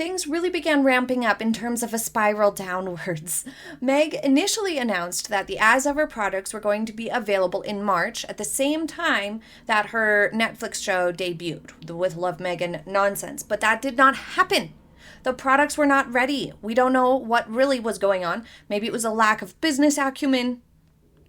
things really began ramping up in terms of a spiral downwards. Meg initially announced that the As Ever products were going to be available in March at the same time that her Netflix show debuted, the With Love Meghan nonsense, but that did not happen. The products were not ready. We don't know what really was going on. Maybe it was a lack of business acumen.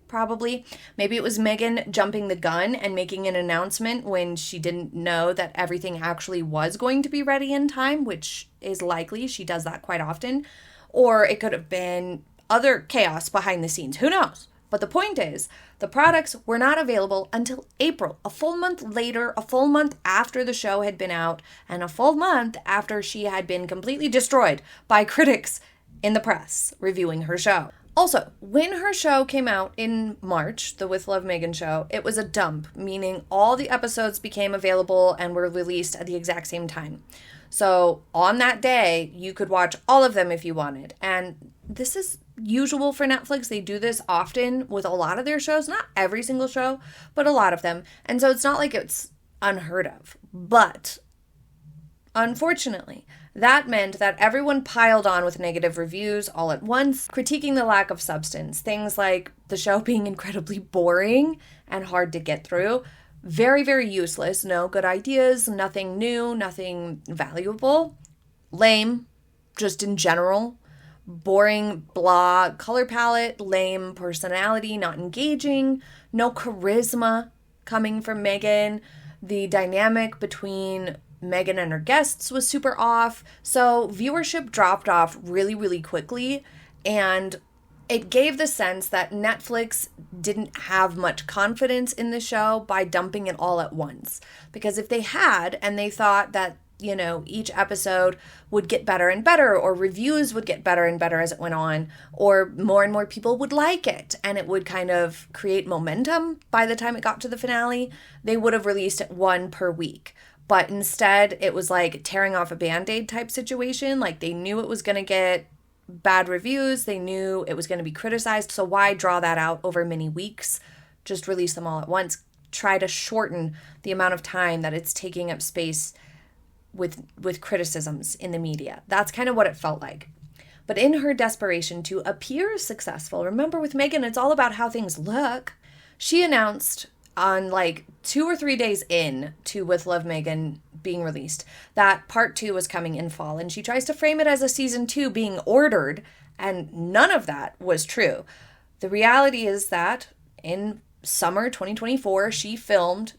Probably. Maybe it was Meghan jumping the gun and making an announcement when she didn't know that everything actually was going to be ready in time, which is likely. She does that quite often. Or it could have been other chaos behind the scenes. Who knows? But the point is, the products were not available until April, a full month later, a full month after the show had been out, and a full month after she had been completely destroyed by critics in the press reviewing her show. Also, when her show came out in March, the With Love Meghan show, it was a dump, meaning all the episodes became available and were released at the exact same time. So on that day, you could watch all of them if you wanted. And this is usual for Netflix. They do this often with a lot of their shows, not every single show, but a lot of them. And so it's not like it's unheard of. But unfortunately, that meant that everyone piled on with negative reviews all at once, critiquing the lack of substance. Things like the show being incredibly boring and hard to get through. Very, very useless. No good ideas, nothing new, nothing valuable. Lame, just in general. Boring, blah, color palette, lame personality, not engaging. No charisma coming from Meghan. The dynamic between Meghan and her guests was super off. So viewership dropped off really, really quickly. And it gave the sense that Netflix didn't have much confidence in the show by dumping it all at once. Because if they had, and they thought that, you know, each episode would get better and better, or reviews would get better and better as it went on, or more and more people would like it, and it would kind of create momentum by the time it got to the finale, they would have released one per week. But instead, it was like tearing off a Band-Aid type situation. Like they knew it was going to get bad reviews. They knew it was going to be criticized. So why draw that out over many weeks? Just release them all at once. Try to shorten the amount of time that it's taking up space with criticisms in the media. That's kind of what it felt like. But in her desperation to appear successful, remember with Meghan, it's all about how things look. She announced on like 2 or 3 days in to With Love Meghan being released that part 2 was coming in fall, and she tries to frame it as a season 2 being ordered, and none of that was true. The reality is that in summer 2024 she filmed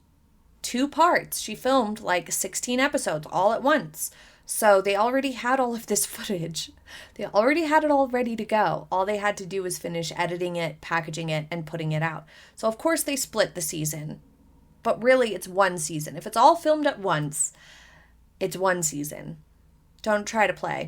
2 parts. She filmed like 16 episodes all at once. So they already had all of this footage. They already had it all ready to go. All they had to do was finish editing it, packaging it, and putting it out. So of course they split the season. But really it's one season. If it's all filmed at once, it's one season. Don't try to play.